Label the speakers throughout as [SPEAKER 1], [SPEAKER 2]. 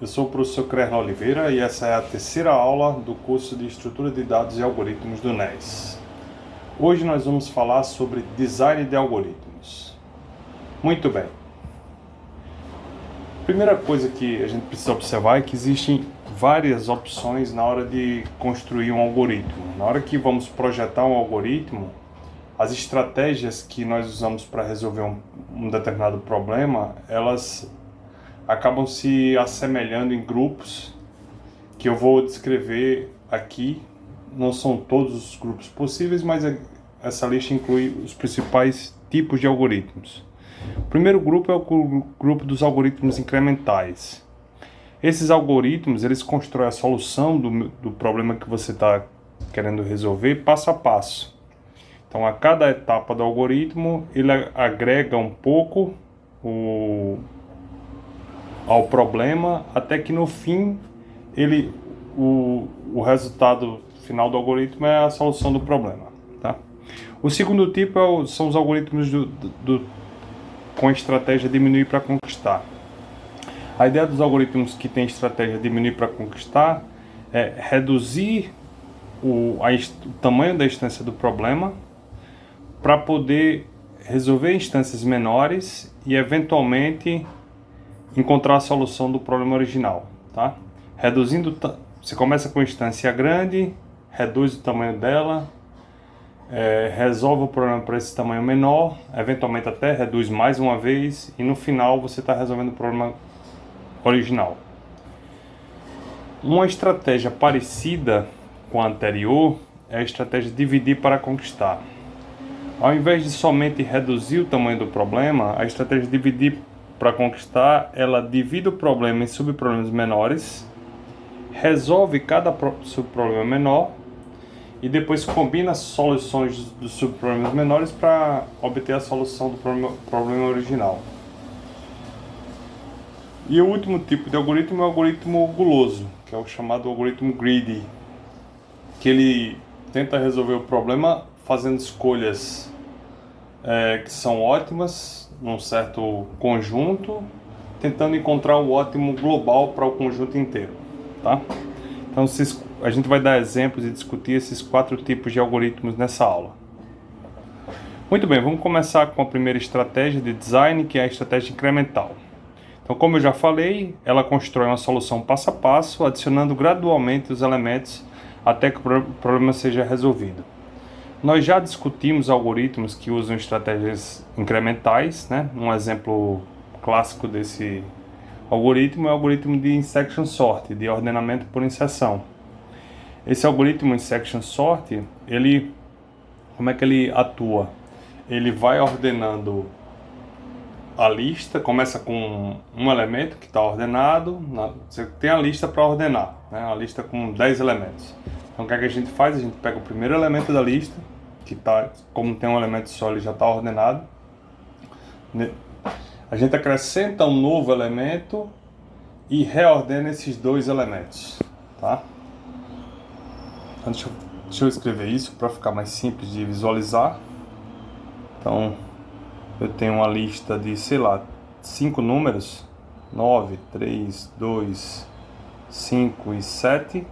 [SPEAKER 1] Eu sou o professor Crerno Oliveira e essa é a terceira aula do curso de Estrutura de Dados e Algoritmos do NES. Hoje nós vamos falar sobre design de algoritmos. Muito bem. Primeira coisa que a gente precisa observar é que existem várias opções na hora de construir um algoritmo. Na hora que vamos projetar um algoritmo, as estratégias que nós usamos para resolver um determinado problema, elas acabam se assemelhando em grupos que eu vou descrever aqui. Não são todos os grupos possíveis, mas essa lista inclui os principais tipos de algoritmos. O primeiro grupo é o grupo dos algoritmos incrementais. Esses algoritmos, eles constroem a solução do problema que você está querendo resolver passo a passo. Então, a cada etapa do algoritmo, ele agrega um pouco ao problema, até que no fim o resultado final do algoritmo é a solução do problema, tá? O segundo tipo são os algoritmos com a estratégia diminuir para conquistar. A ideia dos algoritmos que tem estratégia diminuir para conquistar é reduzir o tamanho da instância do problema para poder resolver instâncias menores e eventualmente encontrar a solução do problema original, tá? Você começa com instância grande, reduz o tamanho dela, resolve o problema para esse tamanho menor, eventualmente até reduz mais uma vez e no final você está resolvendo o problema original. Uma estratégia parecida com a anterior é a estratégia dividir para conquistar. Ao invés de somente reduzir o tamanho do problema, a estratégia dividir para conquistar, ela divide o problema em subproblemas menores, resolve cada subproblema menor e depois combina as soluções dos subproblemas menores para obter a solução do problema original. E o último tipo de algoritmo é o algoritmo guloso, que é o chamado algoritmo greedy, que ele tenta resolver o problema fazendo escolhas que são ótimas num certo conjunto, tentando encontrar o ótimo global para o conjunto inteiro, tá? Então a gente vai dar exemplos e discutir esses 4 tipos de algoritmos nessa aula. Muito bem, vamos começar com a primeira estratégia de design, que é a estratégia incremental. Então, como eu já falei, ela constrói uma solução passo a passo, adicionando gradualmente os elementos até que o problema seja resolvido. Nós já discutimos algoritmos que usam estratégias incrementais, né? Um exemplo clássico desse algoritmo é o algoritmo de insertion sort, de ordenamento por inserção. Esse algoritmo insertion sort, como é que ele atua? Ele vai ordenando a lista, começa com um elemento que está ordenado, você tem a lista para ordenar, né? A lista com 10 elementos. Então o que é que a gente faz? A gente pega o primeiro elemento da lista, que como tem um elemento só, ele já está ordenado. A gente acrescenta um novo elemento e reordena esses 2 elementos, tá? Então, deixa eu escrever isso para ficar mais simples de visualizar. Então, eu tenho uma lista de, 5 números, 9, 3, 2, 5 e 7.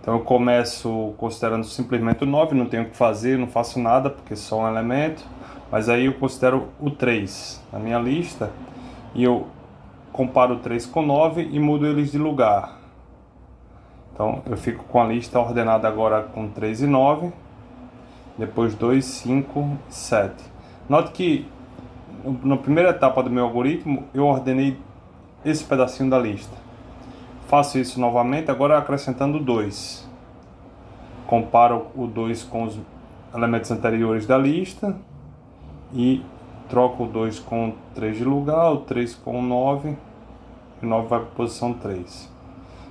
[SPEAKER 1] Então eu começo considerando simplesmente o 9, não tenho o que fazer, não faço nada porque é só um elemento. Mas aí eu considero o 3 na minha lista e eu comparo o 3 com o 9 e mudo eles de lugar. Então eu fico com a lista ordenada agora com 3 e 9, depois 2, 5 e 7. Note que na primeira etapa do meu algoritmo eu ordenei esse pedacinho da lista. Faço isso novamente, agora acrescentando 2. Comparo o 2 com os elementos anteriores da lista e troco o 2 com o 3 de lugar, o 3 com o 9 e o 9 vai para a posição 3.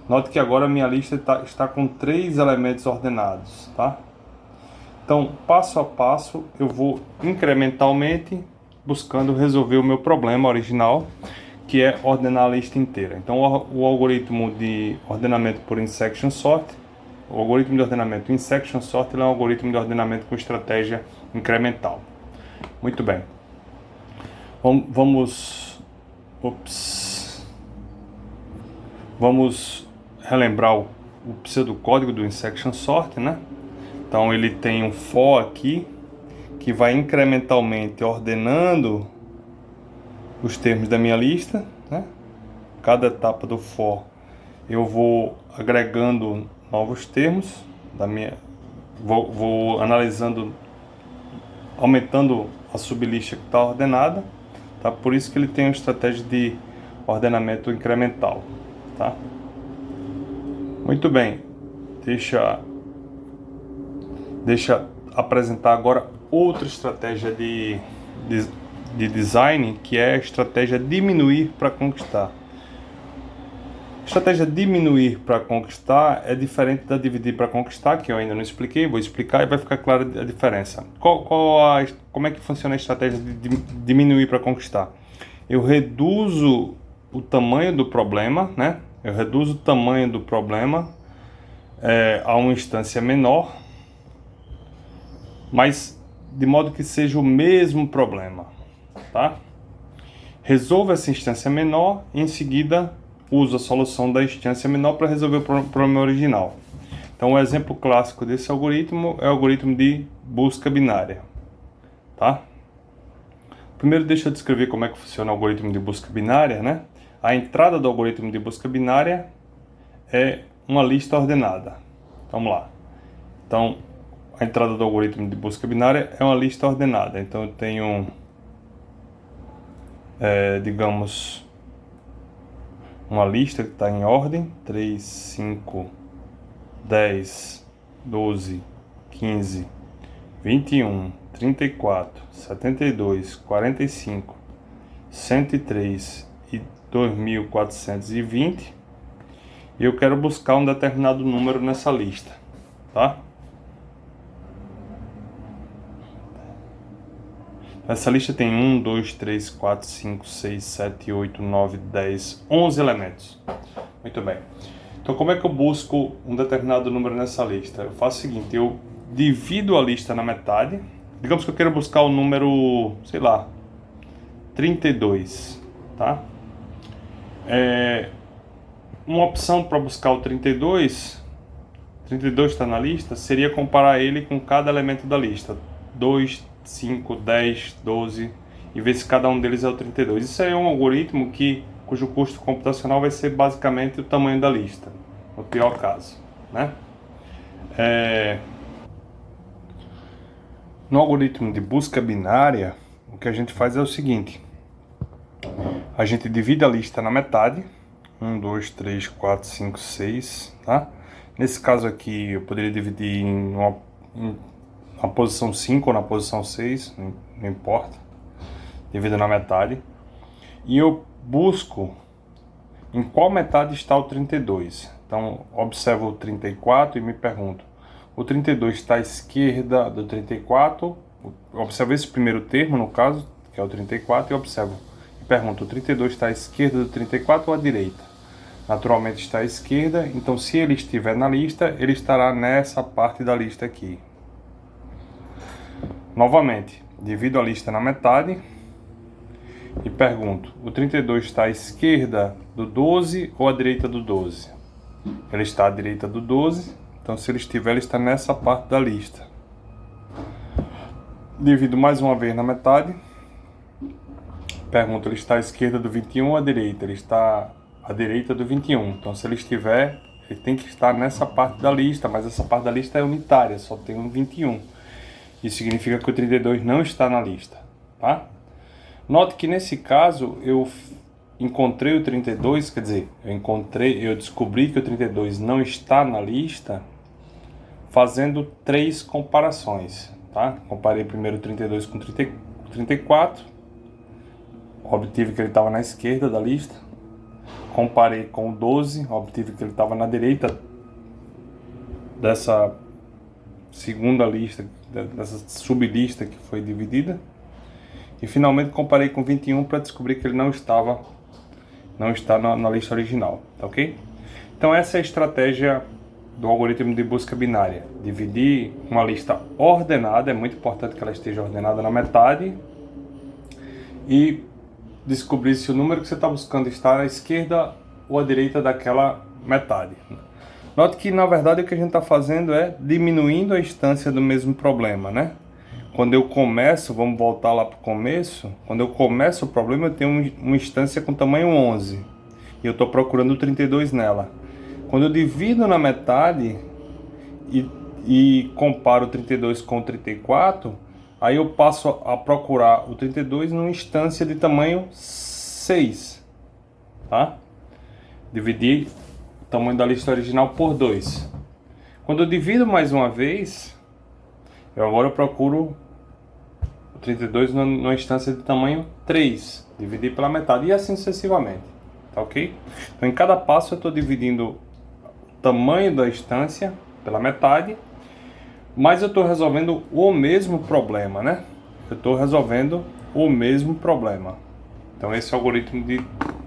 [SPEAKER 1] Note que agora a minha lista está com 3 elementos ordenados, tá? Então, passo a passo, eu vou incrementalmente buscando resolver o meu problema original, que é ordenar a lista inteira. Então, o algoritmo de ordenamento por insertion sort, o algoritmo de ordenamento insertion sort, é um algoritmo de ordenamento com estratégia incremental. Muito bem. Vamos relembrar o pseudocódigo do insection sort, né? Então ele tem um for aqui que vai incrementalmente ordenando os termos da minha lista, né? Cada etapa do for eu vou agregando novos termos da minha, vou analisando, aumentando a sublista que está ordenada, tá? Por isso que ele tem uma estratégia de ordenamento incremental, tá? Muito bem, deixa apresentar agora outra estratégia de design, que é a estratégia diminuir para conquistar. A estratégia diminuir para conquistar é diferente da dividir para conquistar, que eu ainda não expliquei, vou explicar e vai ficar clara a diferença. Como é que funciona a estratégia de diminuir para conquistar? Eu reduzo o tamanho do problema, né? Eu reduzo o tamanho do problema a uma instância menor, mas de modo que seja o mesmo problema, tá? Resolvo essa instância menor e em seguida uso a solução da instância menor para resolver o problema original. Então, o exemplo clássico desse algoritmo é o algoritmo de busca binária, tá? Primeiro, deixa eu descrever como é que funciona o algoritmo de busca binária, né? A entrada do algoritmo de busca binária é uma lista ordenada. Vamos lá. Então, a entrada do algoritmo de busca binária é uma lista ordenada. Então, eu tenho, digamos, uma lista que está em ordem: 3, 5, 10, 12, 15, 21, 34, 72, 45, 103 e 2420. E eu quero buscar um determinado número nessa lista, tá? Essa lista tem 1, 2, 3, 4, 5, 6, 7, 8, 9, 10, 11 elementos. Muito bem. Então, como é que eu busco um determinado número nessa lista? Eu faço o seguinte: eu divido a lista na metade. Digamos que eu quero buscar o número, sei lá, 32, tá? Uma opção para buscar o 32 está na lista, seria comparar ele com cada elemento da lista. 2, 5, 10, 12, e ver se cada um deles é o 32. Isso aí é um algoritmo cujo custo computacional vai ser basicamente o tamanho da lista, no pior caso, né? No algoritmo de busca binária, o que a gente faz é o seguinte: a gente divide a lista na metade, 1, 2, 3, 4, 5, 6, tá? Nesse caso aqui, eu poderia dividir na posição 5 ou na posição 6, não importa, divido na metade, e eu busco em qual metade está o 32. Então, observo o 34 e me pergunto: o 32 está à esquerda do 34? Observo esse primeiro termo, no caso, que é o 34, e pergunto: o 32 está à esquerda do 34 ou à direita? Naturalmente está à esquerda, então se ele estiver na lista, ele estará nessa parte da lista aqui. Novamente, divido a lista na metade e pergunto: o 32 está à esquerda do 12 ou à direita do 12? Ele está à direita do 12, então se ele estiver, ele está nessa parte da lista. Divido mais uma vez na metade, pergunto: ele está à esquerda do 21 ou à direita? Ele está à direita do 21, então se ele estiver, ele tem que estar nessa parte da lista, mas essa parte da lista é unitária, só tem um 21. Isso significa que o 32 não está na lista, tá? Note que nesse caso eu encontrei o 32, quer dizer, eu descobri que o 32 não está na lista fazendo 3 comparações, tá? Comparei primeiro o 32 com o 34, obtive que ele estava na esquerda da lista. Comparei com o 12, obtive que ele estava na direita dessa segunda lista, dessa sublista que foi dividida. E finalmente comparei com 21 para descobrir que ele não está na lista original, tá ok? Então essa é a estratégia do algoritmo de busca binária: dividir uma lista ordenada, é muito importante que ela esteja ordenada na metade, e descobrir se o número que você está buscando está à esquerda ou à direita daquela metade. Note que, na verdade, o que a gente está fazendo é diminuindo a instância do mesmo problema, né? Quando eu começo, vamos voltar lá para o começo, quando eu começo o problema, eu tenho uma instância com tamanho 11. E eu estou procurando o 32 nela. Quando eu divido na metade e comparo o 32 com o 34, aí eu passo a procurar o 32 numa instância de tamanho 6. Tá? Dividir o tamanho da lista original por 2. Quando eu divido mais uma vez, agora eu procuro o 32 numa instância de tamanho 3. Dividir pela metade e assim sucessivamente. Tá ok? Então, em cada passo eu estou dividindo o tamanho da instância pela metade, mas eu estou resolvendo o mesmo problema, né? Eu estou resolvendo o mesmo problema. Então, esse é o algoritmo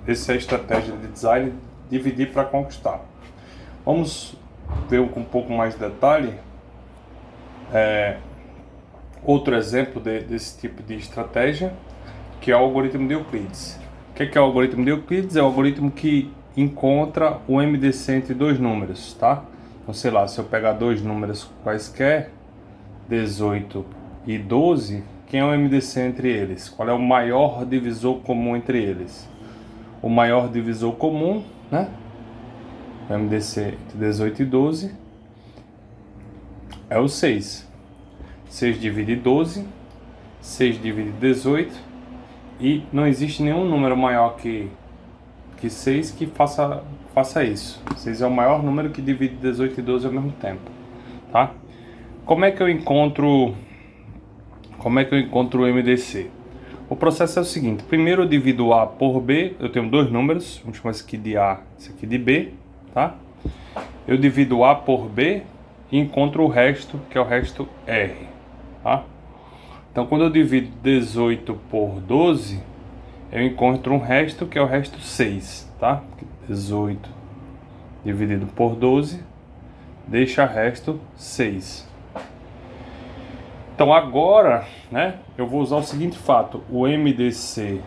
[SPEAKER 1] essa é a estratégia de design, dividir para conquistar. Vamos ver com um pouco mais de detalhe outro exemplo desse tipo de estratégia, que é o algoritmo de Euclides. O que é o algoritmo de Euclides? É o algoritmo que encontra o MDC entre dois números, tá? Então, sei lá, se eu pegar dois números quaisquer, 18 e 12, quem é o MDC entre eles? Qual é o maior divisor comum entre eles? O maior divisor comum, né? O MDC entre 18 e 12 é o 6. 6 divide 12, 6 divide 18, e não existe nenhum número maior que 6 que faça isso. 6 é o maior número que divide 18 e 12 ao mesmo tempo, tá? Como é que eu encontro o MDC? O processo é o seguinte: primeiro eu divido A por B, eu tenho dois números, vamos chamar esse aqui de A, esse aqui de B, tá? Eu divido A por B e encontro o resto, que é o resto R, tá? Então, quando eu divido 18 por 12, eu encontro um resto, que é o resto 6, tá? 18 dividido por 12 deixa resto 6. Então agora, né, eu vou usar o seguinte fato: o MDC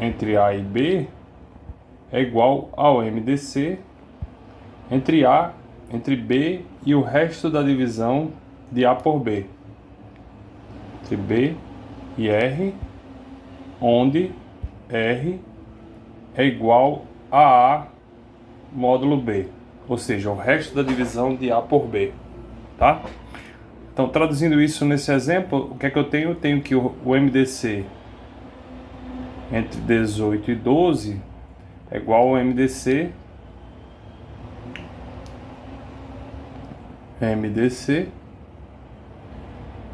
[SPEAKER 1] entre A e B é igual ao MDC entre B e o resto da divisão de A por B, entre B e R, onde R é igual a A módulo B, ou seja, o resto da divisão de A por B, tá? Então, traduzindo isso nesse exemplo, o que é que eu tenho? Eu tenho que o MDC entre 18 e 12 é igual ao MDC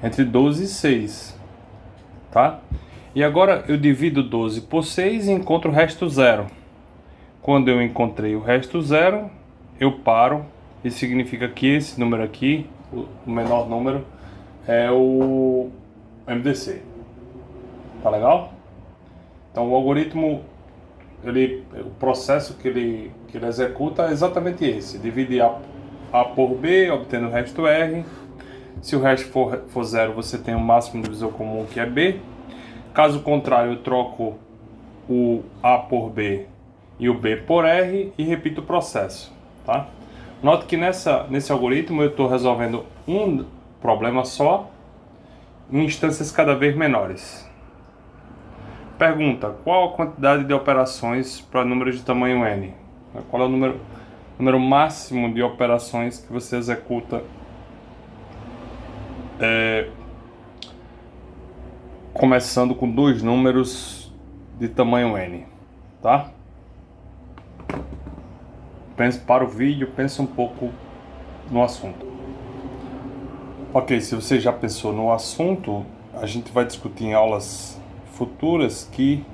[SPEAKER 1] entre 12 e 6, tá? E agora eu divido 12 por 6 e encontro o resto 0. Quando eu encontrei o resto 0, eu paro, e significa que esse número aqui, o menor número, é o MDC. Tá legal? Então o algoritmo, o processo que ele executa é exatamente esse: divide A por B, obtendo o resto R. Se o resto for 0, você tem o máximo divisor comum, que é B. Caso contrário, eu troco o A por B e o B por R e repito o processo, tá? Note que nesse algoritmo eu estou resolvendo um problema só em instâncias cada vez menores. Pergunta: qual a quantidade de operações para números de tamanho n? Qual é o número máximo de operações que você executa começando com dois números de tamanho n, tá? Para o vídeo, pensa um pouco no assunto. Ok, se você já pensou no assunto, a gente vai discutir em aulas futuras que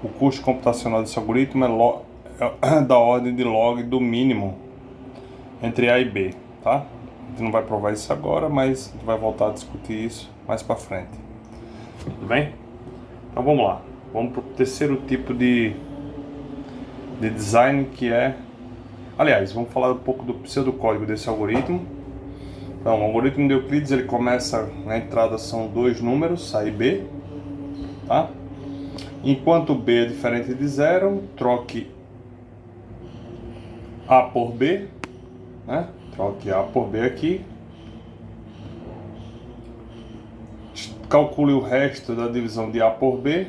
[SPEAKER 1] o custo computacional desse algoritmo é da ordem de log do mínimo entre A e B, tá? A gente não vai provar isso agora, mas a gente vai voltar a discutir isso mais para frente. Tudo bem? Então vamos lá. Vamos para o terceiro tipo de design, que é... Aliás, vamos falar um pouco do pseudocódigo desse algoritmo. Então, o algoritmo de Euclides, ele começa, na entrada são dois números, A e B, tá? Enquanto B é diferente de 0, troque A por B, né? Troque A por B aqui. Calcule o resto da divisão de A por B.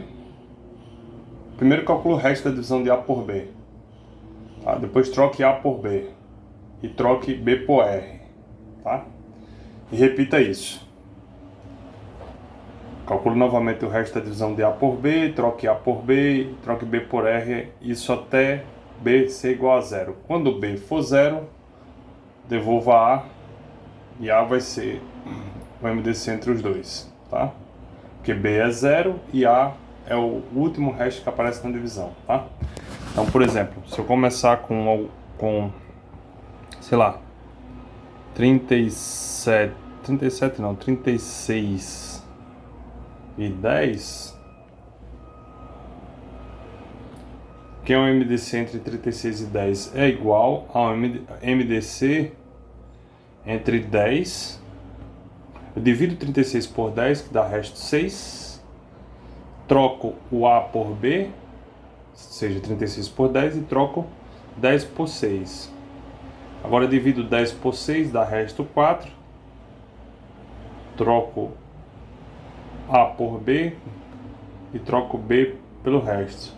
[SPEAKER 1] Primeiro calcule o resto da divisão de A por B. Tá? Depois troque A por B. E troque B por R. Tá? E repita isso. Calcule novamente o resto da divisão de A por B, troque A por B, troque B por R, isso até B ser igual a zero. Quando B for zero, devolva A e A vai ser o MDC entre os dois, tá? Porque B é zero e A é o último resto que aparece na divisão, tá? Então, por exemplo, se eu começar com sei lá, 36 e 10, que é um MDC entre 36 e 10 é igual ao MDC entre 10. Eu divido 36 por 10, que dá resto 6. Troco o A por B, ou seja, 36 por 10, e troco 10 por 6. Agora eu divido 10 por 6, dá resto 4. Troco A por B e troco B pelo resto.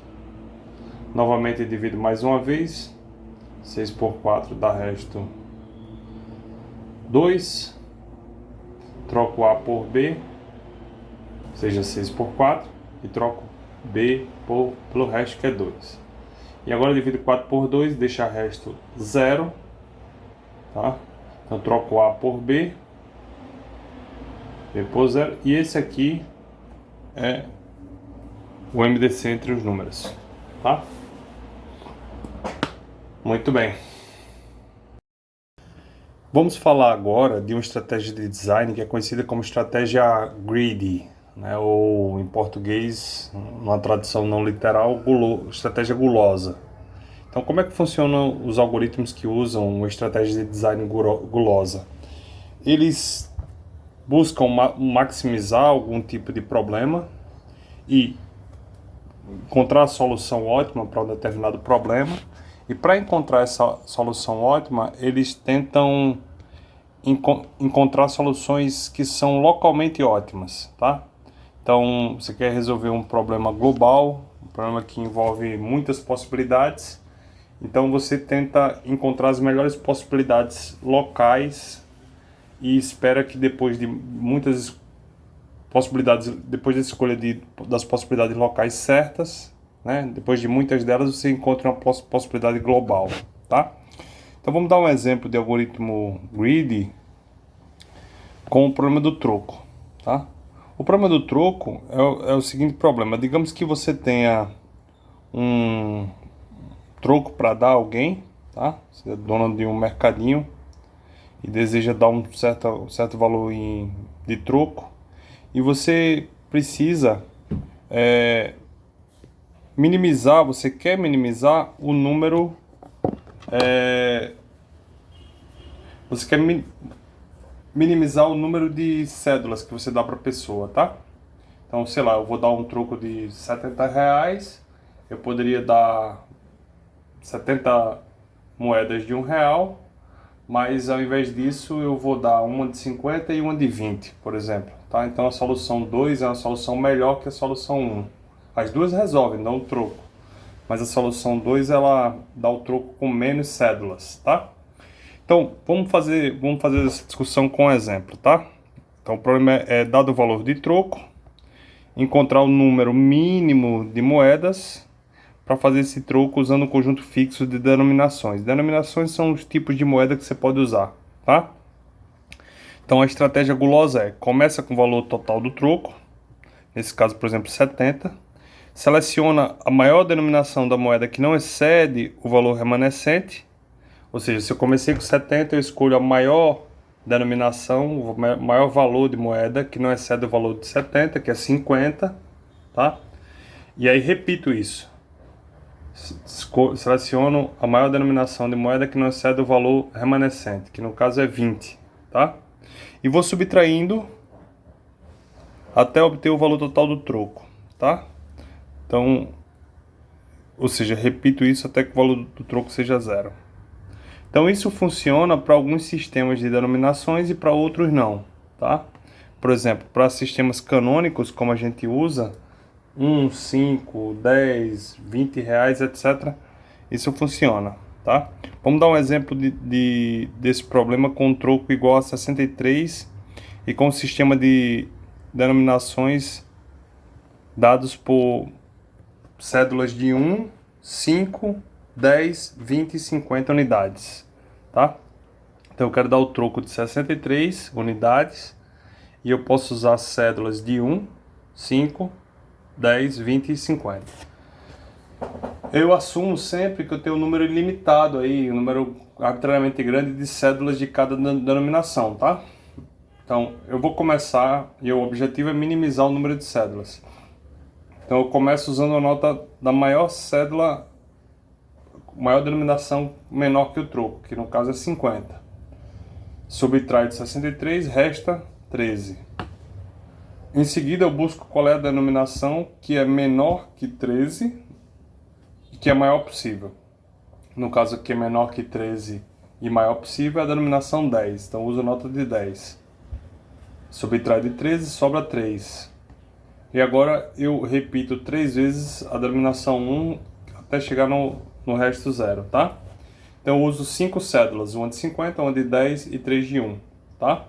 [SPEAKER 1] Novamente divido mais uma vez. 6 por 4 dá resto 2. Troco A por B, seja 6 por 4, e troco B pelo resto, que é 2. E agora divido 4 por 2, deixa resto 0. Tá? Então troco A por B, B por 0. E esse aqui é o MDC entre os números. Tá? Muito bem. Vamos falar agora de uma estratégia de design que é conhecida como estratégia greedy, né? Ou em português, numa tradução não literal, estratégia gulosa. Então, como é que funcionam os algoritmos que usam uma estratégia de design gulosa? Eles buscam maximizar algum tipo de problema e encontrar a solução ótima para um determinado problema. E para encontrar essa solução ótima, eles tentam encontrar soluções que são localmente ótimas, tá? Então, você quer resolver um problema global, um problema que envolve muitas possibilidades. Então, você tenta encontrar as melhores possibilidades locais e espera que depois de muitas possibilidades, depois da escolha das possibilidades locais certas, né? Depois de muitas delas, você encontra uma possibilidade global, tá? Então vamos dar um exemplo de algoritmo greedy com o problema do troco, tá? O problema do troco é o seguinte problema. Digamos que você tenha um troco para dar a alguém, tá? Você é dono de um mercadinho e deseja dar um certo valor de troco, e você precisa você quer minimizar o número, você quer minimizar o número de cédulas que você dá para a pessoa, tá? Então, sei lá, eu vou dar um troco de R$70, eu poderia dar 70 moedas de R$1, mas ao invés disso eu vou dar uma de 50 e uma de 20, por exemplo, tá? Então a solução 2 é uma solução melhor que a solução 1. As duas resolvem, dão o troco, mas a solução 2 ela dá o troco com menos cédulas, tá? Então vamos fazer essa discussão com um exemplo, tá? Então o problema é dado o valor de troco, encontrar o número mínimo de moedas para fazer esse troco usando um conjunto fixo de denominações. Denominações são os tipos de moeda que você pode usar, tá? Então a estratégia gulosa começa com o valor total do troco, nesse caso, por exemplo, 70, seleciona a maior denominação da moeda que não excede o valor remanescente, ou seja, se eu comecei com 70, eu escolho a maior denominação, o maior valor de moeda que não excede o valor de 70, que é 50, tá? E aí repito isso. Seleciono a maior denominação de moeda que não excede o valor remanescente, que no caso é 20, tá? E vou subtraindo até obter o valor total do troco, tá? Então, ou seja, repito isso até que o valor do troco seja 0. Então isso funciona para alguns sistemas de denominações e para outros não, tá? Por exemplo, para sistemas canônicos, como a gente usa, 1, 5, 10, 20 reais, etc. Isso funciona, tá? Vamos dar um exemplo desse problema com um troco igual a 63 e com um sistema de denominações dados por cédulas de 1, 5, 10, 20 e 50 unidades, tá? Então eu quero dar o troco de 63 unidades e eu posso usar cédulas de 1, 5, 10, 20 e 50. Eu assumo sempre que eu tenho um número ilimitado aí, um número arbitrariamente grande de cédulas de cada denominação, tá? Então eu vou começar e o objetivo é minimizar o número de cédulas. Então eu começo usando a nota da maior cédula, maior denominação menor que o troco, que no caso é 50. Subtrai de 63, resta 13. Em seguida eu busco qual é a denominação que é menor que 13 e que é maior possível. No caso aqui é menor que 13 e maior possível é a denominação 10, então eu uso a nota de 10. Subtrai de 13, sobra 3. E agora eu repito 3 vezes a denominação 1 até chegar no resto 0, tá? Então eu uso 5 cédulas, uma de 50, uma de 10 e 3 de 1, tá?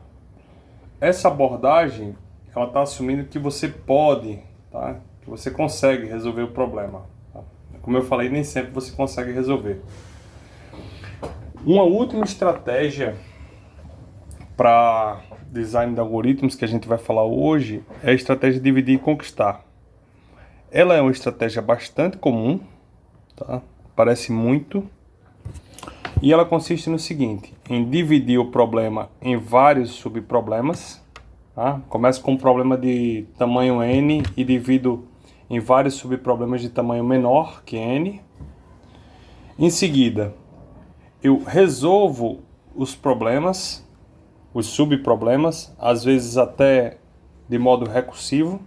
[SPEAKER 1] Essa abordagem, ela está assumindo que você pode, tá? Que você consegue resolver o problema. Tá? Como eu falei, nem sempre você consegue resolver. Uma última estratégia para design de algoritmos que a gente vai falar hoje é a estratégia de dividir e conquistar. Ela é uma estratégia bastante comum, tá? Parece muito. E ela consiste no seguinte, em dividir o problema em vários subproblemas. Tá? Começo com um problema de tamanho n e divido em vários subproblemas de tamanho menor que n. Em seguida, eu resolvo os problemas, os subproblemas, às vezes até de modo recursivo.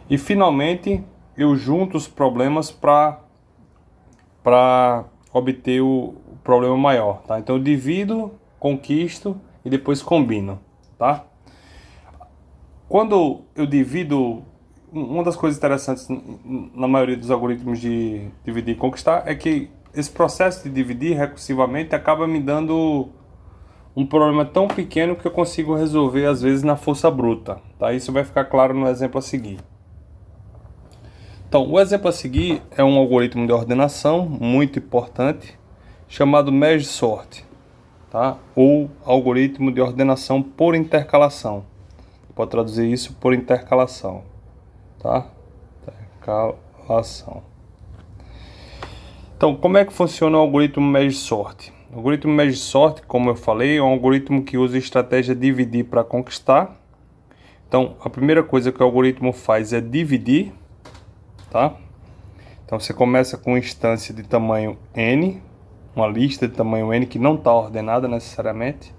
[SPEAKER 1] E finalmente, eu junto os problemas para obter o problema maior. Tá? Então eu divido, conquisto e depois combino. Tá? Quando eu divido, uma das coisas interessantes na maioria dos algoritmos de dividir e conquistar é que esse processo de dividir recursivamente acaba me dando um problema tão pequeno que eu consigo resolver às vezes na força bruta. Tá? Isso vai ficar claro no exemplo a seguir. Então, o exemplo a seguir é um algoritmo de ordenação muito importante chamado Merge Sort, tá? Ou algoritmo de ordenação por intercalação. Pode traduzir isso por intercalação, tá? Intercalação. Então, como é que funciona o algoritmo Merge Sort? O algoritmo Merge Sort, como eu falei, é um algoritmo que usa a estratégia dividir para conquistar. Então, a primeira coisa que o algoritmo faz é dividir, tá? Então, você começa com instância de tamanho n, uma lista de tamanho n que não está ordenada necessariamente.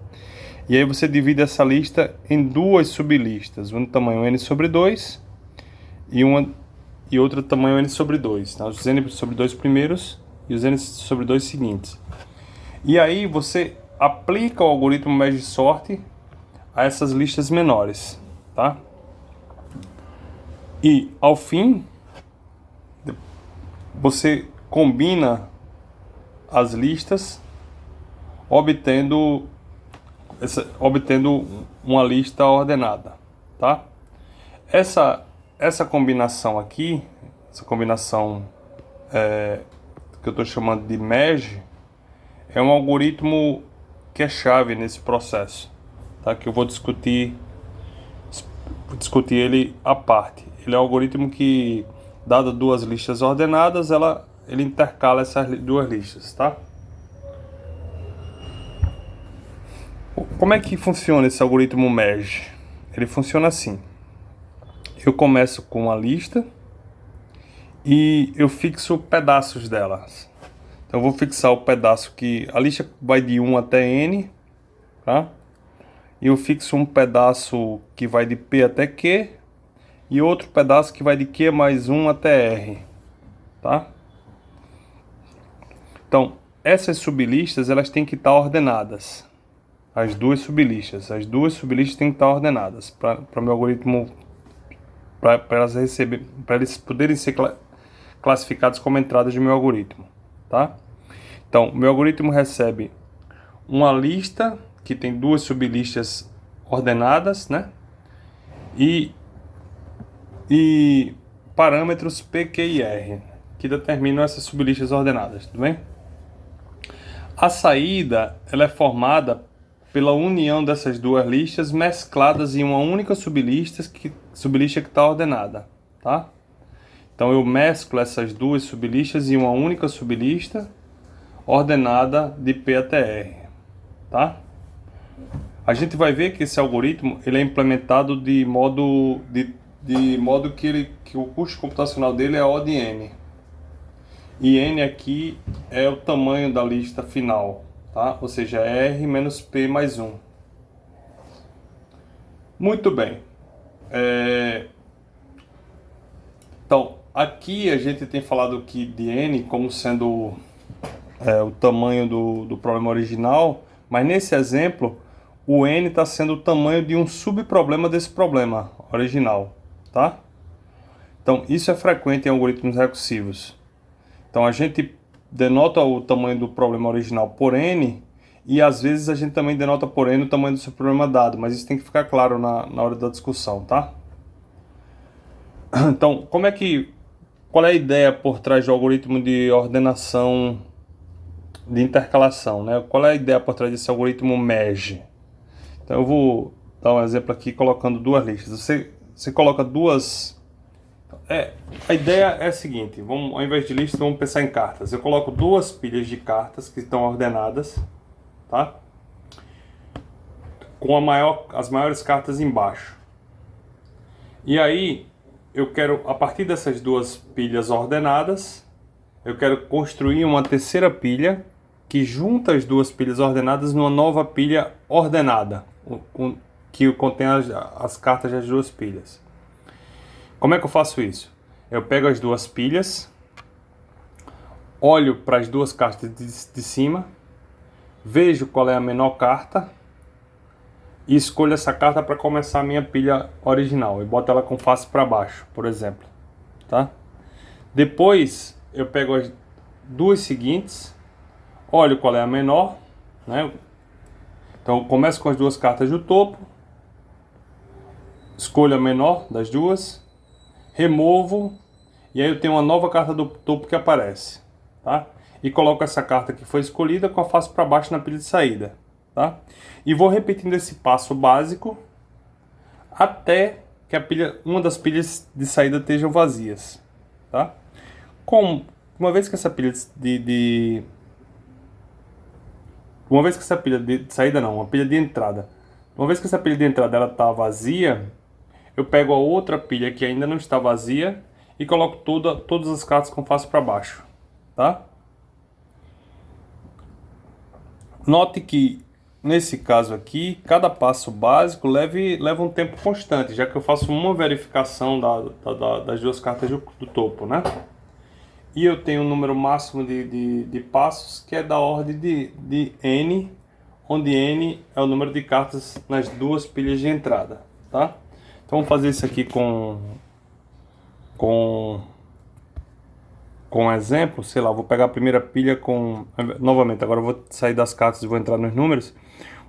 [SPEAKER 1] E aí você divide essa lista em duas sublistas, uma de tamanho n sobre 2 e outra de tamanho n sobre 2. Tá? Os n sobre 2 primeiros e os n sobre 2 seguintes. E aí você aplica o algoritmo Merge Sort a essas listas menores. Tá? E ao fim, você combina as listas obtendo uma lista ordenada, tá? Essa combinação aqui, essa combinação que eu estou chamando de merge, é um algoritmo que é chave nesse processo, tá? Que eu vou discutir ele à parte. Ele é um algoritmo que, dado duas listas ordenadas, ele intercala essas duas listas, tá? Como é que funciona esse algoritmo merge? Ele funciona assim. Eu começo com uma lista e eu fixo pedaços delas. Então eu vou fixar o pedaço que a lista vai de 1 até n, tá? E eu fixo um pedaço que vai de p até q e outro pedaço que vai de q mais 1 até r, tá? Então, essas sublistas elas têm que estar ordenadas. As duas sublistas têm que estar ordenadas para o meu algoritmo, para eles poderem ser classificados como entradas do meu algoritmo, tá? Então, o meu algoritmo recebe uma lista que tem duas sublistas ordenadas, né? E parâmetros P, Q e R que determinam essas sublistas ordenadas, tudo bem? A saída ela é formada pela união dessas duas listas mescladas em uma única sublista que está ordenada, tá? Então eu mesclo essas duas sublistas em uma única sublista ordenada de P até R, tá? A gente vai ver que esse algoritmo ele é implementado de modo que o custo computacional dele é O de N. E N aqui é o tamanho da lista final, tá? Ou seja, R menos P mais 1. Muito bem. Então, aqui a gente tem falado que de N como sendo o tamanho do problema original, mas nesse exemplo, o N está sendo o tamanho de um subproblema desse problema original, tá? Então, isso é frequente em algoritmos recursivos. Então, a gente denota o tamanho do problema original por N, e às vezes a gente também denota por N o tamanho do seu problema dado, mas isso tem que ficar claro na hora da discussão, tá? Então, qual é a ideia por trás do algoritmo de ordenação de intercalação, né? Qual é a ideia por trás desse algoritmo merge? Então, eu vou dar um exemplo aqui colocando duas listas. Você coloca duas... a ideia é a seguinte, ao invés de listas, vamos pensar em cartas. Eu coloco duas pilhas de cartas que estão ordenadas, tá? Com as maiores cartas embaixo. E aí, eu quero, a partir dessas duas pilhas ordenadas, eu quero construir uma terceira pilha que junta as duas pilhas ordenadas numa nova pilha ordenada, que contém as cartas das duas pilhas. Como é que eu faço isso? Eu pego as duas pilhas, olho para as duas cartas de cima, vejo qual é a menor carta e escolho essa carta para começar a minha pilha original e boto ela com face para baixo, por exemplo, tá? Depois eu pego as duas seguintes, olho qual é a menor, né? Então eu começo com as duas cartas do topo, escolho a menor das duas, removo, e aí eu tenho uma nova carta do topo que aparece, tá? E coloco essa carta que foi escolhida com a face para baixo na pilha de saída, tá? E vou repetindo esse passo básico até que uma das pilhas de saída estejam vazias, tá? Uma vez que essa pilha uma pilha de entrada. Uma vez que essa pilha de entrada ela tá vazia, eu pego a outra pilha que ainda não está vazia e coloco todas as cartas com face para baixo, tá? Note que nesse caso aqui, cada passo básico leva um tempo constante, já que eu faço uma verificação das duas cartas do topo, né? E eu tenho um número máximo de passos que é da ordem de N, onde N é o número de cartas nas duas pilhas de entrada, tá? Então vamos fazer isso aqui com um exemplo, sei lá, vou pegar a primeira pilha novamente, agora eu vou sair das cartas e vou entrar nos números.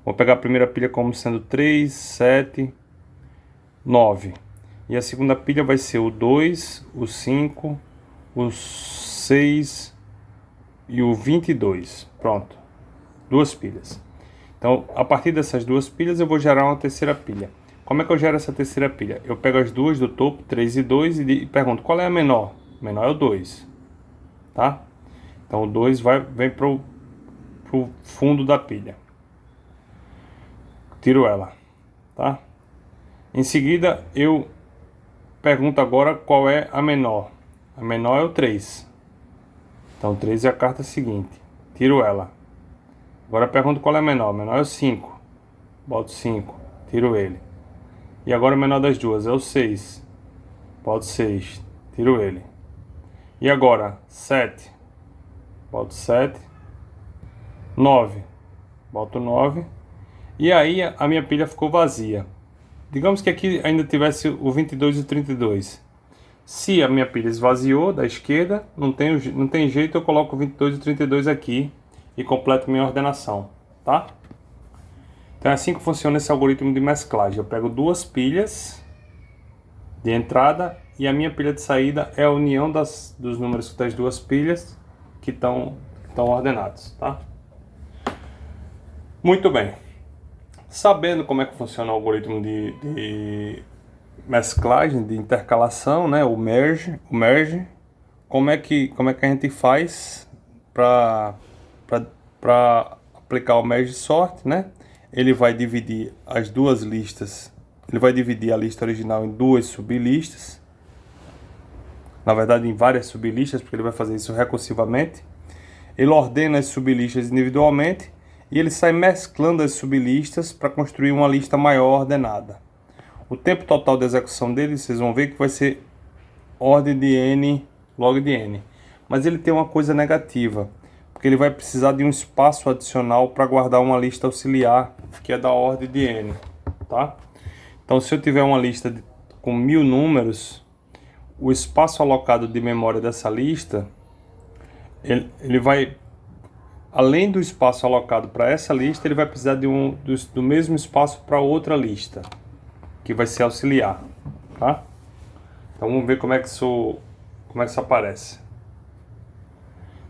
[SPEAKER 1] Vou pegar a primeira pilha como sendo 3, 7, 9. E a segunda pilha vai ser o 2, o 5, o 6 e o 22. Pronto, duas pilhas. Então, a partir dessas duas pilhas eu vou gerar uma terceira pilha. Como é que eu gero essa terceira pilha? Eu pego as duas do topo, 3 e 2, e pergunto qual é a menor. A menor é o 2, tá? Então o 2 vem pro fundo da pilha. Tiro ela, tá? Em seguida eu pergunto agora qual é a menor. A menor é o 3. Então o 3 é a carta seguinte. Tiro ela. Agora eu pergunto qual é a menor. A menor é o 5. Boto 5. Tiro ele. E agora o menor das duas é o 6. Boto 6. Tiro ele. E agora 7. Boto 7. 9. Boto 9. E aí a minha pilha ficou vazia. Digamos que aqui ainda tivesse o 22 e o 32. Se a minha pilha esvaziou da esquerda, não tem jeito, eu coloco o 22 e o 32 aqui e completo minha ordenação, tá? Então é assim que funciona esse algoritmo de mesclagem. Eu pego duas pilhas de entrada e a minha pilha de saída é a união dos números das duas pilhas que estão ordenados, tá? Muito bem. Sabendo como é que funciona o algoritmo de mesclagem, de intercalação, né, o merge, como é que a gente faz para aplicar o merge sort, né? Ele vai dividir as duas listas, ele vai dividir a lista original em duas sublistas, na verdade em várias sublistas, porque ele vai fazer isso recursivamente. Ele ordena as sublistas individualmente e ele sai mesclando as sublistas para construir uma lista maior ordenada. O tempo total de execução dele, vocês vão ver que vai ser ordem de n log de n. Mas ele tem uma coisa negativa, porque ele vai precisar de um espaço adicional para guardar uma lista auxiliar, que é da ordem de n, tá? Então, se eu tiver uma lista com 1000 números, o espaço alocado de memória dessa lista, ele vai, além do espaço alocado para essa lista, ele vai precisar do mesmo espaço para outra lista, que vai ser auxiliar, tá? Então vamos ver como é que isso aparece.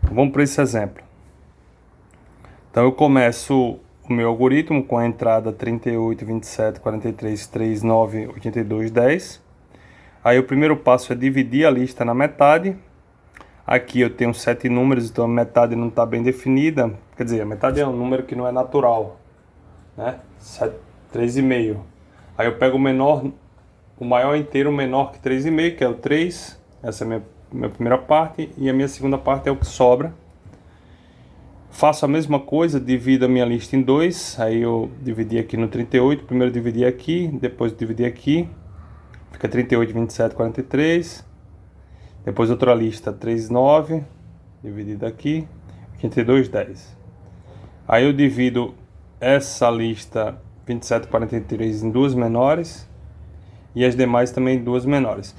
[SPEAKER 1] Vamos para esse exemplo. Então eu começo o meu algoritmo com a entrada 38, 27, 43, 3, 9, 82, 10. Aí o primeiro passo é dividir a lista na metade. Aqui eu tenho 7 números, então a metade não está bem definida. Quer dizer, a metade é um número que não é natural, né? 3,5. Aí eu pego o maior inteiro menor que 3,5, que é o 3. Essa é a minha primeira parte. E a minha segunda parte é o que sobra. Faço a mesma coisa, divido a minha lista em 2. Aí eu dividi aqui no 38. Primeiro dividi aqui, depois dividi aqui. Fica 38, 27, 43. Depois outra lista, 3, 9. Dividido aqui. 82, 10. Aí eu divido essa lista 27, 43 em duas menores e as demais também em duas menores.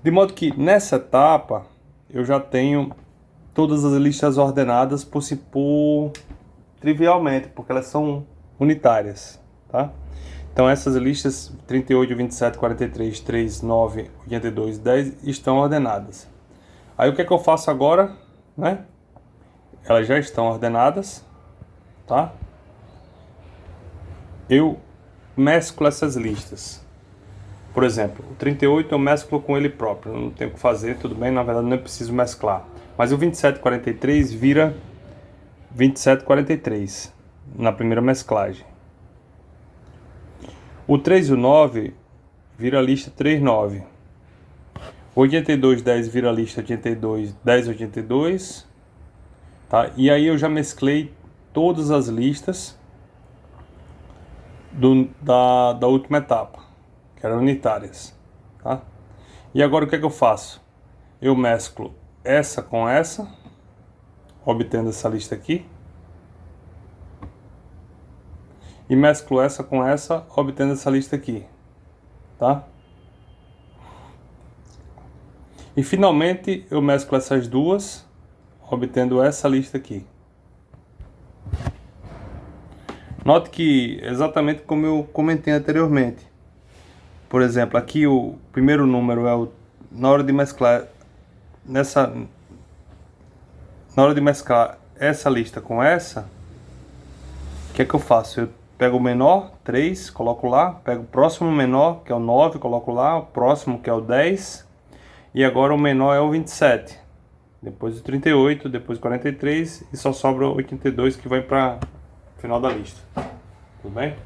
[SPEAKER 1] De modo que nessa etapa eu já tenho todas as listas ordenadas trivialmente, porque elas são unitárias, tá? Então essas listas 38, 27, 43, 3, 9, 82, 10 estão ordenadas. Aí o que é que eu faço agora, né? Elas já estão ordenadas, tá? Eu mesclo essas listas. Por exemplo, o 38 eu mesclo com ele próprio, não tenho o que fazer, tudo bem, na verdade não preciso mesclar. Mas o 2743 vira 2743 na primeira mesclagem. O 3 e o 9 vira a lista 39. O 8210 vira a lista 82, 1082. Tá? E aí eu já mesclei todas as listas da última etapa, que eram unitárias, tá? E agora o que é que eu faço? Eu mesclo essa com essa, obtendo essa lista aqui, e mesclo essa com essa, obtendo essa lista aqui, tá? E finalmente eu mesclo essas duas, obtendo essa lista aqui. Note que exatamente como eu comentei anteriormente. Por exemplo, aqui o primeiro número na hora de mesclar essa lista com essa, o que é que eu faço? Eu pego o menor, 3, coloco lá, pego o próximo menor, que é o 9, coloco lá, o próximo que é o 10, e agora o menor é o 27. Depois o 38, depois o 43 e só sobra o 82 que vai para final da lista. Tudo bem?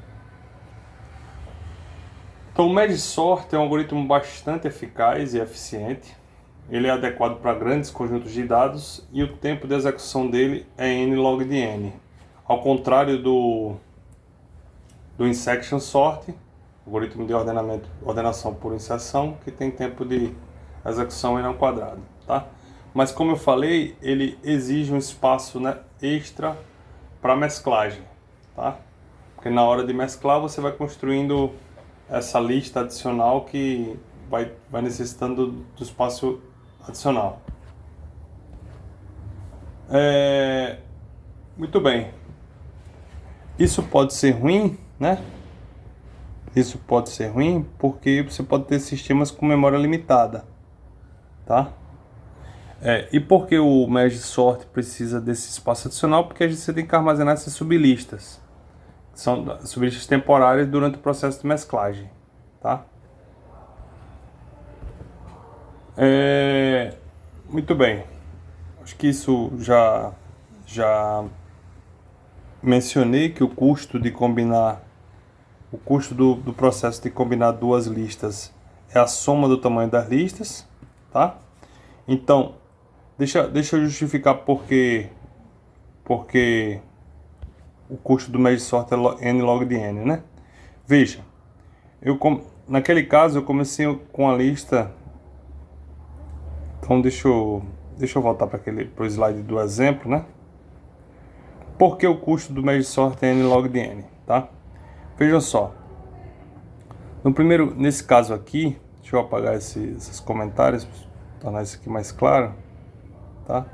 [SPEAKER 1] Então o merge sort é um algoritmo bastante eficaz e eficiente. Ele é adequado para grandes conjuntos de dados e o tempo de execução dele é n log de n. Ao contrário do insertion sort, algoritmo de ordenação por inserção, que tem tempo de execução n ao quadrado, tá? Mas como eu falei, ele exige um espaço, né, extra para mesclagem, tá? Porque na hora de mesclar você vai construindo essa lista adicional que vai necessitando do espaço adicional. Muito bem. Isso pode ser ruim, né? Isso pode ser ruim porque você pode ter sistemas com memória limitada, tá? E por que o Merge Sort precisa desse espaço adicional? Porque você tem que armazenar essas sublistas. São sublistas temporárias durante o processo de mesclagem, tá? Muito bem. Acho que isso já mencionei que o custo de combinar, o custo do processo de combinar duas listas é a soma do tamanho das listas, tá? Então, deixa eu justificar porque o custo do Merge Sort é n log de n, né? Veja, naquele caso eu comecei com a lista. Então deixa eu voltar para o slide do exemplo, né? Por que o custo do Merge Sort é n log de n, tá? Vejam só. Nesse caso aqui, deixa eu apagar esses comentários para tornar isso aqui mais claro, tá?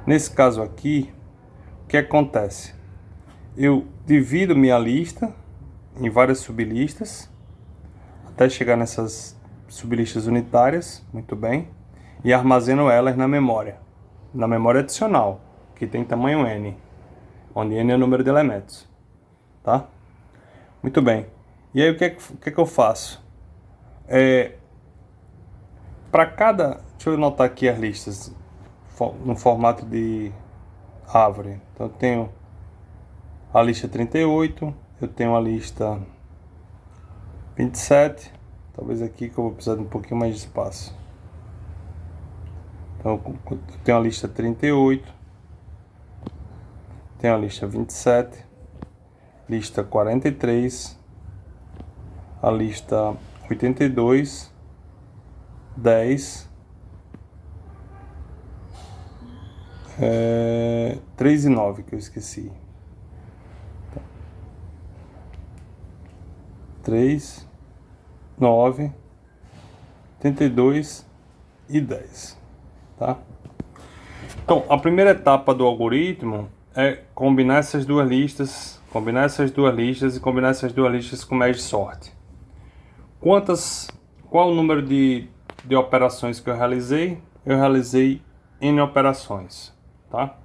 [SPEAKER 1] Nesse caso aqui, o que acontece? Eu divido minha lista em várias sublistas até chegar nessas sublistas unitárias, muito bem, e armazeno elas na memória adicional, que tem tamanho n, onde n é o número de elementos, tá? Muito bem. E aí o que é que eu faço? Para cada, deixa eu anotar aqui as listas no formato de árvore. Então eu tenho a lista 38, eu tenho a lista 27, talvez aqui que eu vou precisar de um pouquinho mais de espaço. Então eu tenho a lista 38, tenho a lista 27, lista 43, a lista 82, 10, 3 e 9 que eu esqueci. 3, 9, 82 e 10, tá? Então, a primeira etapa do algoritmo é combinar essas duas listas e combinar essas duas listas com Merge Sort. Qual o número de operações que eu realizei? Eu realizei N operações, tá?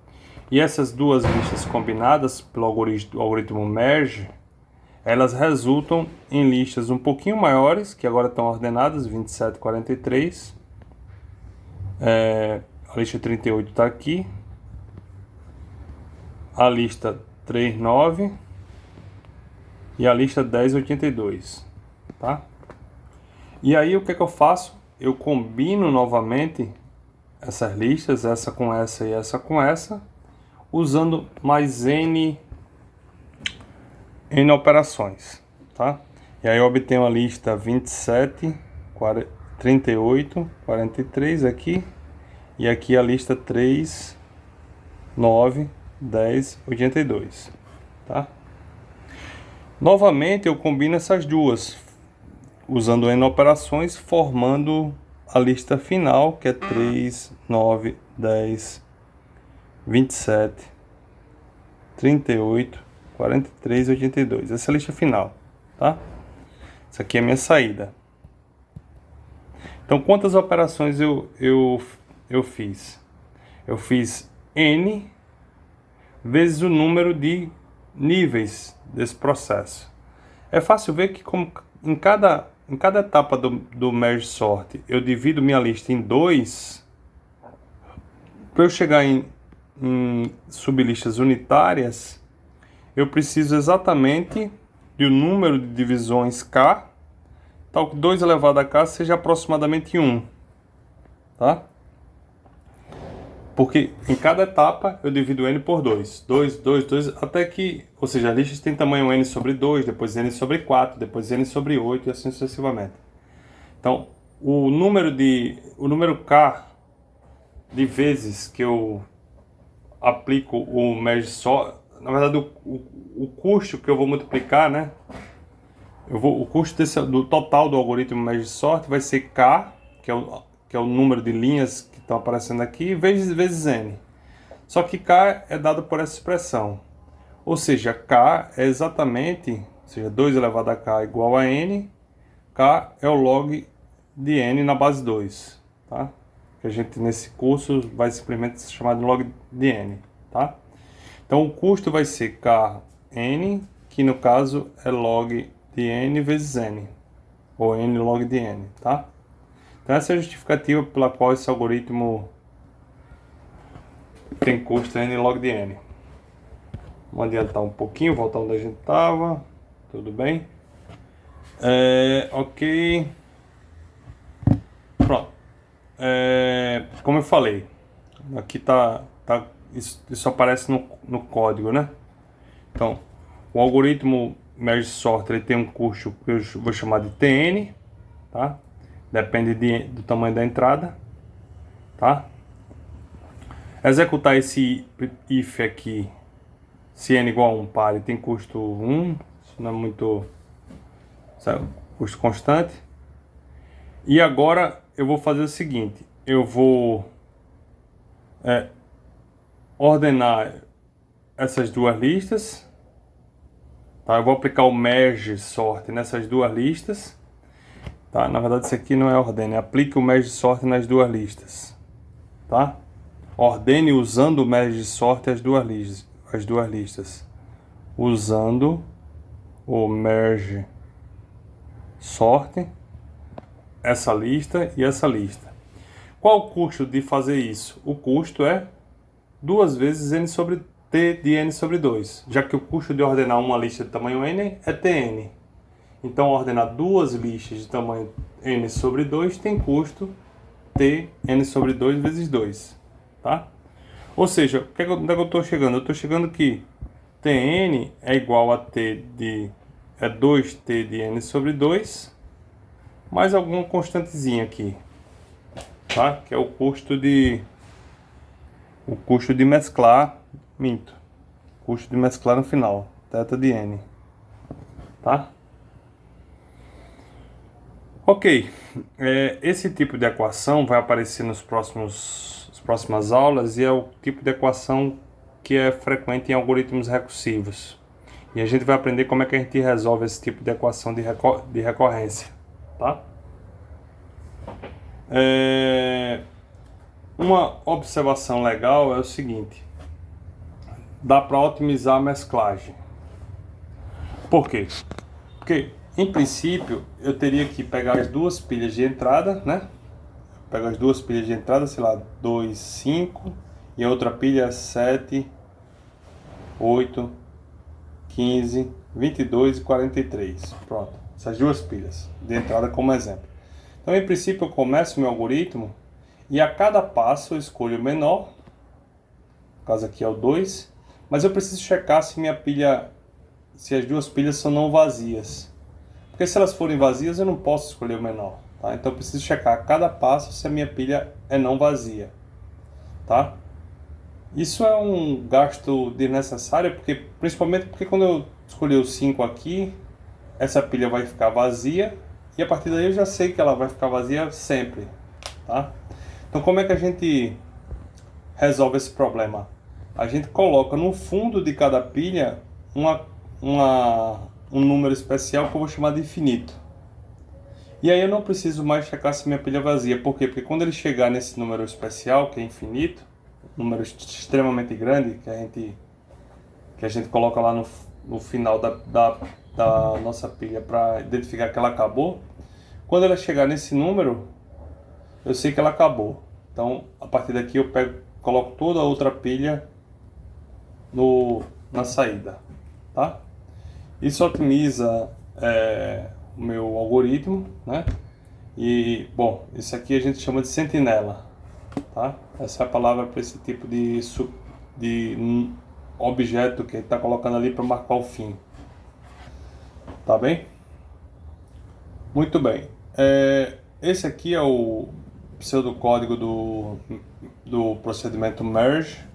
[SPEAKER 1] E essas duas listas combinadas pelo algoritmo Merge, elas resultam em listas um pouquinho maiores, que agora estão ordenadas, 27 e 43. A lista 38 está aqui. A lista 39 e a lista 1082, tá? E aí o que é que eu faço? Eu combino novamente essas listas, essa com essa e essa com essa, usando mais N operações, tá? E aí eu obtenho a lista 27, 38, 43 aqui, e aqui a lista 3, 9, 10, 82, tá? Novamente eu combino essas duas, usando N operações, formando a lista final, que é 3, 9, 10, 27, 38, 43 e 82. Essa é a lista final, tá? Essa aqui é a minha saída. Então, quantas operações eu fiz? Eu fiz N vezes o número de níveis desse processo. É fácil ver que como em cada etapa do Merge Sort eu divido minha lista em 2. Para eu chegar em sublistas unitárias, eu preciso exatamente de um número de divisões K, tal que 2 elevado a K seja aproximadamente 1, tá? Porque em cada etapa eu divido N por 2, 2, 2, 2, até que, ou seja, as listas têm tamanho N sobre 2, depois N sobre 4, depois N sobre 8 e assim sucessivamente. Então, o número K de vezes que eu aplico o Merge na verdade, o custo que eu vou multiplicar, né? O custo do total do algoritmo Merge Sort vai ser K, que é o número de linhas que estão aparecendo aqui, vezes N. Só que K é dado por essa expressão. Ou seja, K é exatamente, ou seja, 2 elevado a K igual a N. K é o log de N na base 2, tá? Que a gente nesse curso vai simplesmente ser chamado de log de N, tá? Então o custo vai ser Kn, que no caso é log de N vezes N, ou N log de N, tá? Então essa é a justificativa pela qual esse algoritmo tem custo N log de N. Vamos adiantar um pouquinho, voltar onde a gente estava, tudo bem? Ok. Pronto. Como eu falei, aqui isso aparece no código, né? Então, o algoritmo Merge Sort ele tem um custo que eu vou chamar de Tn, tá? Depende do tamanho da entrada, tá? Executar esse if aqui, se n igual a 1 pare, tem custo 1, isso não é muito, sabe, custo constante. E agora eu vou fazer o seguinte, eu vou ordenar essas duas listas, tá? Eu vou aplicar o Merge Sort nessas duas listas, tá? Na verdade isso aqui não é ordene, aplique o Merge Sort nas duas listas, tá? Ordene usando o Merge Sort as duas listas, usando o Merge Sort essa lista e essa lista. Qual o custo de fazer isso? O custo é 2 vezes n sobre t de n sobre 2, já que o custo de ordenar uma lista de tamanho n é tn. Então, ordenar duas listas de tamanho n sobre 2 tem custo t n sobre 2 vezes 2, tá? Ou seja, onde é que eu estou chegando? Eu estou chegando que tn é igual a 2t de n sobre 2, mais alguma constantezinha aqui, tá? Que é o custo de mesclar, custo de mesclar no final, θ de n, tá? Ok, esse tipo de equação vai aparecer nas próximas aulas e é o tipo de equação que é frequente em algoritmos recursivos. E a gente vai aprender como é que a gente resolve esse tipo de equação de recorrência, tá? Uma observação legal é o seguinte: dá para otimizar a mesclagem. Por quê? Porque, em princípio, eu teria que pegar as duas pilhas de entrada, né? Pego as duas pilhas de entrada, sei lá, 2, 5, e a outra pilha 7, 8, 15, 22 e 43. Pronto, essas duas pilhas de entrada como exemplo. Então, em princípio, eu começo o meu algoritmo e a cada passo eu escolho o menor, no caso aqui é o 2, mas eu preciso checar se as duas pilhas são não vazias. Porque se elas forem vazias, eu não posso escolher o menor, tá? Então eu preciso checar a cada passo se a minha pilha é não vazia, tá? Isso é um gasto desnecessário, principalmente porque quando eu escolher o 5 aqui, essa pilha vai ficar vazia, e a partir daí eu já sei que ela vai ficar vazia sempre, tá? Então como é que a gente resolve esse problema? A gente coloca no fundo de cada pilha um número especial que eu vou chamar de infinito. E aí eu não preciso mais checar se minha pilha é vazia. Por quê? Porque quando ele chegar nesse número especial, que é infinito, um número extremamente grande, que a gente coloca lá no final da nossa pilha para identificar que ela acabou, quando ela chegar nesse número, eu sei que ela acabou. Então, a partir daqui eu coloco toda a outra pilha na saída, tá? Isso otimiza o meu algoritmo, né? E, bom, isso aqui a gente chama de sentinela, tá? Essa é a palavra para esse tipo de objeto que a gente está colocando ali para marcar o fim. Tá bem? Muito bem. Esse aqui é o pseudocódigo do procedimento merge.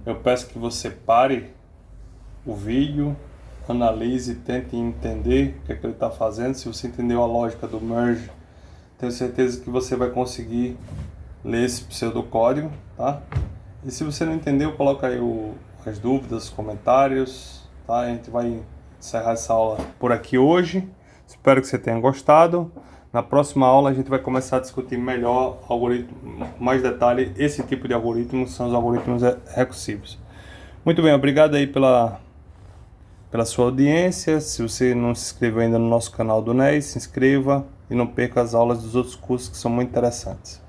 [SPEAKER 1] Eu peço que você pare o vídeo, analise, tente entender o que é que ele está fazendo. Se você entendeu a lógica do merge, tenho certeza que você vai conseguir ler esse pseudocódigo, tá? E se você não entendeu, coloca aí as dúvidas, comentários, tá? A gente vai encerrar essa aula por aqui hoje. Espero que você tenha gostado. Na próxima aula a gente vai começar a discutir melhor algoritmo, mais detalhe, esse tipo de algoritmos são os algoritmos recursivos. Muito bem, obrigado aí pela sua audiência. Se você não se inscreveu ainda no nosso canal do NES, se inscreva e não perca as aulas dos outros cursos que são muito interessantes.